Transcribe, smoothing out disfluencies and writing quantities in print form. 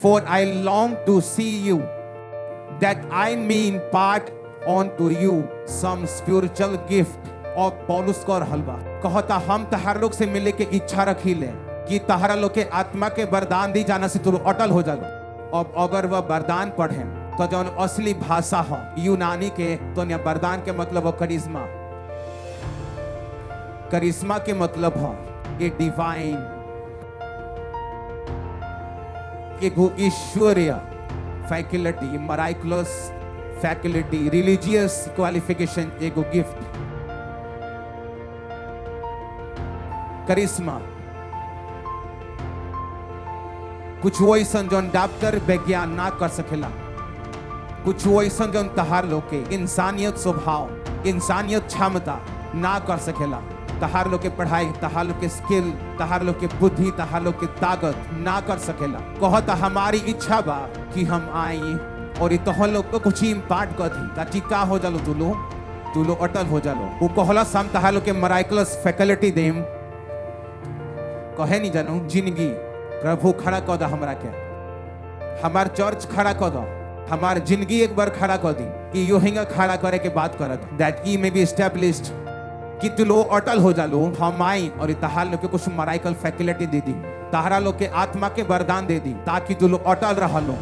For I long to see you, that I may impart unto you some spiritual gift. और पौलुस को और हलवा कहता हम तहार लोग से मिले के इच्छा रखी ले कि तहारा लोग के आत्मा के वरदान दी जाना से तू अटल हो जालो। अब अगर वह वरदान पढ़े तो जो असली भाषा हो यूनानी के तो वरदान के मतलब हो करिश्मा। करिश्मा के मतलब हो ए डिवाइन, एगो ईश्वरीय फैकल्टी, मराइकुलस फैकल्टी, रिलीजियस क्वालिफिकेशन, एगो गिफ्ट। करिश्मा कुछ वैसन जो डॉक्टर विज्ञान ना कर सकेला, कुछ वैसन जो तहार लोग के इंसानियत स्वभाव, इंसानियत क्षमता ना कर सकेला। तहार लोग के पढ़ाई, तहार लोग के स्किल, तहार लोग के बुद्धि, तहार लोग के ताकत ना कर सकेला। कहता हमारी इच्छा बा कि हम आई और तोहर लोग को कुछ इम्पार्ट कर दी ताकि का हो जालो, तू लो अटल हो जालो। वो कहला हम तहार लोग के मराइकुलस फैकल्टी देम, कहे नहीं जानू जिंदगी प्रभु खड़ा कर दा हमरा के, हमार चर्च खड़ा कर दो, हमार जिंदगी एक बार खड़ा कर दी कि यो हिंगा खड़ा करे के बात करत दैट ई मे बी एस्टैब्लिश्ड कि तू लो अटल हो जालो। हम आई और तहार लोग के कुछ मराइकल फैकल्टी दे दी, तहारा लोग के आत्मा के वरदान दे दी ताकि तू लो अटल रह लो।